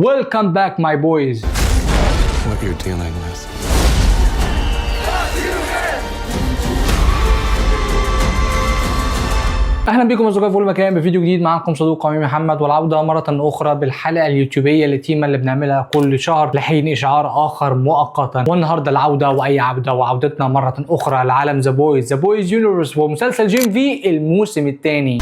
Welcome back my boys. What you're dealing with. اهلا بكم اصدقائي في كل مكان بفيديو جديد. معاكم صديق عمي محمد، والعوده مره اخرى بالحلقه اليوتيوبيه اليتيمه اللي بنعملها كل شهر لحين اشعار اخر مؤقتا. والنهارده العوده واي عوده، وعودتنا مره اخرى لعالم ذا بويز يونيفرس ومسلسل جيم في الموسم الثاني.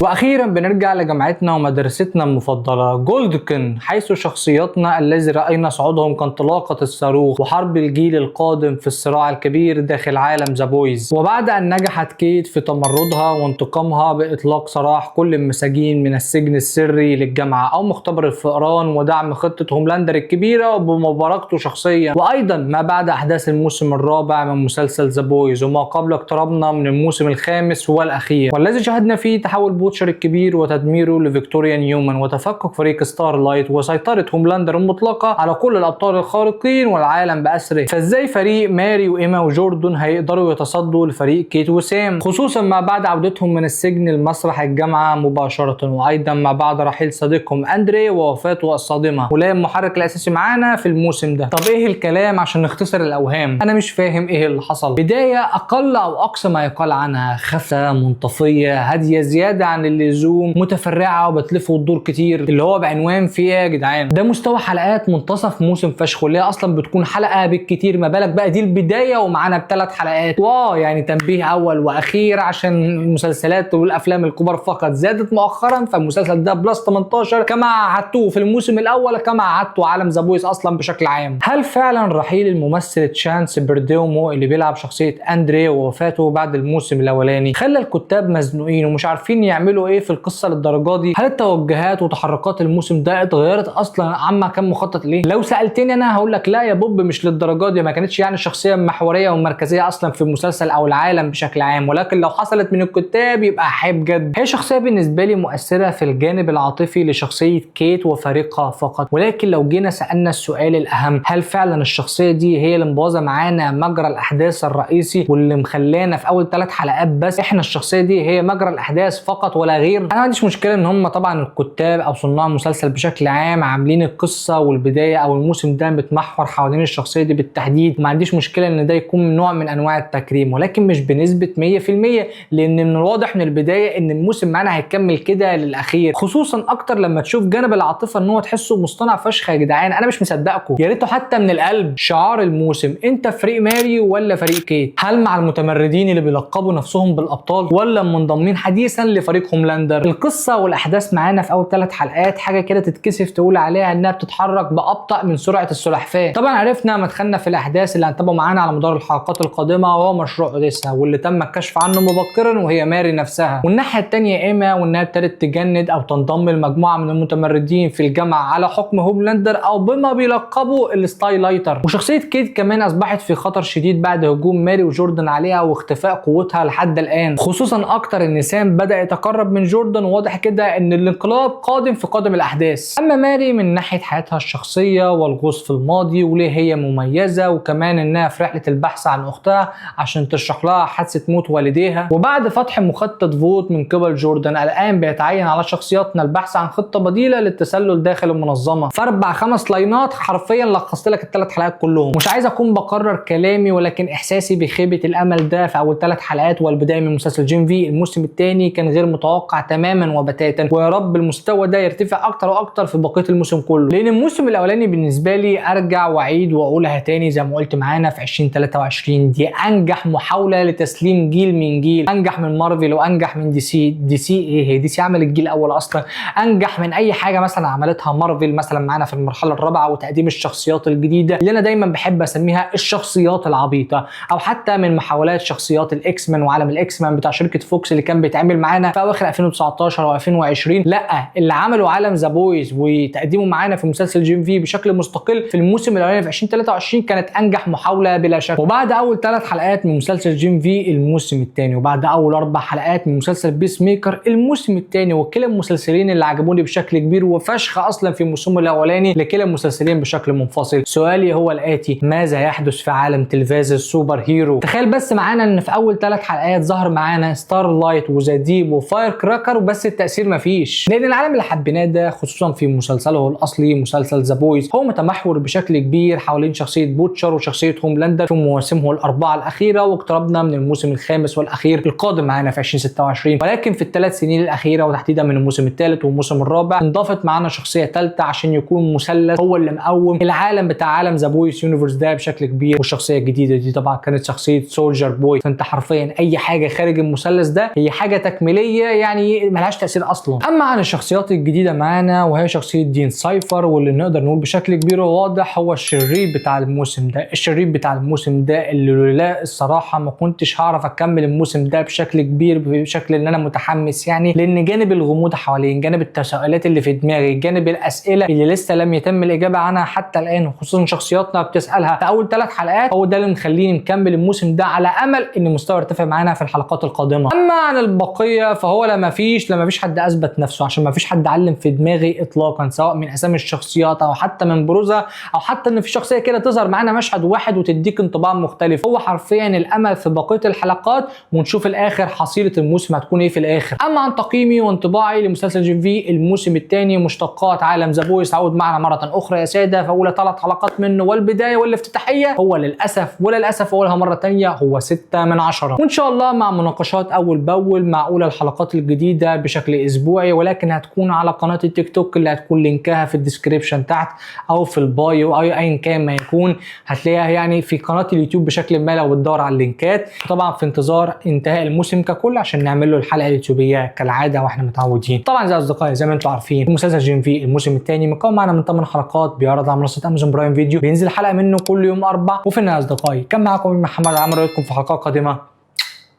واخيرا بنرجع لجامعتنا ومدرستنا المفضله جولدكن، حيث شخصياتنا الذي راينا صعودهم كانطلاقه الصاروخ وحرب الجيل القادم في الصراع الكبير داخل عالم ذا بويز. وبعد ان نجحت كيت في تمردها وانتقامها باطلاق سراح كل المساجين من السجن السري للجامعه او مختبر الفئران ودعم خطه هوملاندر الكبيره وبمباركته شخصيا، وايضا ما بعد احداث الموسم الرابع من مسلسل ذا بويز وما قبل اقترابنا من الموسم الخامس والاخير، والذي شهدنا فيه تحول بوتشر الكبير وتدميره لفيكتوريا نيومان وتفكك فريق ستار لايت وسيطرة هوملاندر المطلقة على كل الأبطال الخارقين والعالم بأسره. فازاي فريق ماري وإيما وجوردن هيقدروا يتصدوا لفريق كيت وسام، خصوصا ما بعد عودتهم من السجن لمسرح الجامعة مباشرة، وأيضا ما بعد رحيل صديقهم أندري ووفاته الصادمة، ولا المحرك الأساسي معانا في الموسم ده. طب إيه الكلام عشان نختصر الأوهام؟ أنا مش فاهم إيه اللي حصل. بداية أقل أو أقصى ما يقال عنها خفة منطفية هادية زيادة عن اللزوم، متفرعه وبتلف وتدور كتير، اللي هو بعنوان في ايه يا جدعان؟ ده مستوى حلقات منتصف موسم فشخ، واللي هي اصلا بتكون حلقه بالكتير، ما بالك بقى دي البدايه ومعانا ب3 حلقات. يعني تنبيه اول واخير عشان المسلسلات والافلام الكبار فقط زادت مؤخرا، فالمسلسل ده بلس 18 كما عدتوه في الموسم الاول كما عدتوا عالم ذا بويز اصلا بشكل عام. هل فعلا رحيل الممثل تشانس بردومو اللي بيلعب شخصيه اندري ووفاته بعد الموسم الاولاني خلى الكتاب مزنوقين ومش عارفين يعملوا ايه في القصه للدرجه دي؟ هل التوجهات وتحركات الموسم ده اتغيرت اصلا عما كان مخطط ليه؟ لو سالتني انا هقول لك لا يا بوب، مش للدرجه دي، ما كانتش يعني شخصيه محوريه ومركزيه اصلا في المسلسل او العالم بشكل عام، ولكن لو حصلت من الكتاب يبقى حيب جد. هي شخصيه بالنسبه لي مؤثره في الجانب العاطفي لشخصيه كيت وفريقها فقط، ولكن لو جينا سالنا السؤال الاهم، هل فعلا الشخصيه دي هي اللي مبوظه معانا مجرى الاحداث الرئيسي واللي مخلانا في اول 3 حلقات بس احنا الشخصيه دي هي مجرى الاحداث فقط ولا غير؟ انا ما عنديش مشكله ان هم طبعا الكتاب او صناع المسلسل بشكل عام عاملين القصه والبدايه او الموسم ده متمحور حوالين الشخصيه دي بالتحديد، وما عنديش مشكله ان ده يكون نوع من انواع التكريم، ولكن مش بنسبه 100%، لان من الواضح من البدايه ان الموسم معانا هيكمل كده للاخير، خصوصا اكتر لما تشوف جانب العاطفه ان هو تحسه مصطنع فشخ يا جدعان. انا مش مصدقكم، يا ريته حتى من القلب. شعار الموسم، انت فريق ماري ولا فريق كيت؟ هل مع المتمردين اللي بيلقبوا نفسهم بالابطال ولا منضمين حديثا لفريق هوملاندر؟ القصه والاحداث معانا في اول 3 حلقات حاجه كده تتكسف تقول عليها انها بتتحرك بابطا من سرعه السلحفاه. طبعا عرفنا مدخلنا في الاحداث اللي هنتابعه معانا على مدار الحلقات القادمه، وهو مشروع اوديسا واللي تم الكشف عنه مبكرا وهي ماري نفسها، والناحيه الثانيه ايما وانها ابتدت تجند او تنضم لمجموعه من المتمردين في الجامعه على حكم هوملاندر او بما بيلقبوا الستايلايتر. وشخصيه كيت كمان اصبحت في خطر شديد بعد هجوم ماري وجوردن عليها واختفاء قوتها لحد الان، خصوصا اكتر ان سام بدا يتقرب من جوردن، واضح كده ان الانقلاب قادم في قادم الاحداث. اما ماري من ناحيه حياتها الشخصيه والغوص في الماضي وليه هي مميزه، وكمان انها في رحله البحث عن اختها عشان تشرح لها حادثه موت والديها، وبعد فتح مخطط فوت من قبل جوردن الان بيتعين على شخصياتنا البحث عن خطه بديله للتسلل داخل المنظمه. في 4-5 لاينات حرفيا لخصت لك ال3 حلقات كلهم. مش عايز اكون بكرر كلامي، ولكن احساسي بخيبه الامل ده في اول 3 حلقات والبدايه من مسلسل جيم في الموسم الثاني كان غير متوقع تماما وبتاتا، ويا رب المستوى ده يرتفع اكتر واكتر في بقيه الموسم كله، لان الموسم الاولاني بالنسبه لي ارجع واعيد واقولها تاني زي ما قلت معانا في 2023 دي انجح محاوله لتسليم جيل من جيل، انجح من مارفل وانجح من دي سي ايه هي دي سي عملت الجيل الاول اصلا، انجح من اي حاجه مثلا عملتها مارفل مثلا معانا في المرحله الرابعه، وتقديم الشخصيات الجديده اللي انا دايما بحب اسميها الشخصيات العبيطه، او حتى من محاولات شخصيات الاكس مان وعالم الاكس مان بتاع شركه فوكس اللي كان بيتعمل معانا في اواخر 2019 و2020. لا، اللي عملوا عالم ذا بويز وتقديمه معانا في مسلسل جيم في بشكل مستقل في الموسم الاولاني في 2023 كانت انجح محاوله بلا شك. وبعد اول 3 حلقات من مسلسل جيم في الموسم الثاني، وبعد اول 4 حلقات من مسلسل بيس ميكر الموسم الثاني، وكلا المسلسلين اللي عجبوني بشكل كبير وفشخ اصلا في الموسم الاولاني لكلا المسلسلين بشكل منفصل، سؤالي هو الاتي: ماذا يحدث في عالم تلفاز السوبر هيرو؟ تخيل بس معانا ان في اول 3 حلقات ظهر معانا ستار لايت وزاديب وفاير فاير كراكر وبس التاثير مفيش، لان العالم اللي حبيناه ده خصوصا في مسلسله الاصلي مسلسل ذا بويز هو متمحور بشكل كبير حوالين شخصيه بوتشر وشخصيه هوملاندر في مواسمه الاربعه الاخيره، واقتربنا من الموسم الخامس والاخير القادم معانا في 2026. ولكن في الثلاث سنين الاخيره وتحديدا من الموسم الثالث والموسم الرابع انضافت معانا شخصيه ثالثه عشان يكون مثلث هو اللي مقوم العالم بتاع عالم ذا بويز يونيفرس ده بشكل كبير. والشخصيه الجديده دي طبعا كانت شخصيه سولجر بوي، فانت حرفيا اي حاجه خارج المثلث ده هي حاجه تكميليه يعني ملهاش تاثير اصلا. اما عن الشخصيات الجديده معانا وهي شخصيه دين سايفر، واللي نقدر نقول بشكل كبير وواضح هو الشرير بتاع الموسم ده، الشرير بتاع الموسم ده اللي لولا الصراحه ما كنتش هعرف اكمل الموسم ده بشكل كبير بشكل ان انا متحمس يعني، لان جانب الغموض حوالين، جانب التساؤلات اللي في دماغي، جانب الاسئله اللي لسه لم يتم الاجابه عنها حتى الان، خصوصا شخصياتنا بتسالها في اول 3 حلقات، هو ده اللي مخليني مكمل الموسم ده على امل ان مستوى يرتفع معانا في الحلقات القادمه. اما عن البقيه فهو لما فيش حد اثبت نفسه، عشان ما فيش حد علم في دماغي اطلاقا، سواء من اسامي الشخصيات او حتى من بروزها او حتى ان في شخصيه كده تظهر معانا مشهد واحد وتديك انطباع مختلف. هو حرفيا الامل في بقيه الحلقات ونشوف الاخر حصيله الموسم هتكون ايه في الاخر. اما عن تقييمي وانطباعي لمسلسل جين في الموسم الثاني مشتقات عالم ذا بويز تعود معنا مره اخرى يا ساده في اولى 3 حلقات منه والبدايه والافتتاحيه، هو للاسف اقولها مره ثانيه هو 6 من 10. وان شاء الله مع مناقشات اول باول مع اولى الحلقات الجديده بشكل اسبوعي، ولكن هتكون على قناه التيك توك اللي هتكون لينكها في الديسكريبشن تحت او في البايو او ايا كان ما يكون، هتلاقيها يعني في قناه اليوتيوب بشكل ما لو بتدور على اللينكات. طبعا في انتظار انتهاء الموسم ككل عشان نعمل له الحلقه اليوتيوبيه كالعاده واحنا متعودين. طبعا زي اصدقائي زي ما انتم عارفين مسلسل جين في الموسم الثاني مكون معنا من 8 حلقات بيعرض على منصه امازون برايم فيديو، بينزل حلقه منه كل يوم 4. وفي النهايه اصدقائي كان معاكم محمد عمرو، في حلقه قادمه.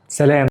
سلام.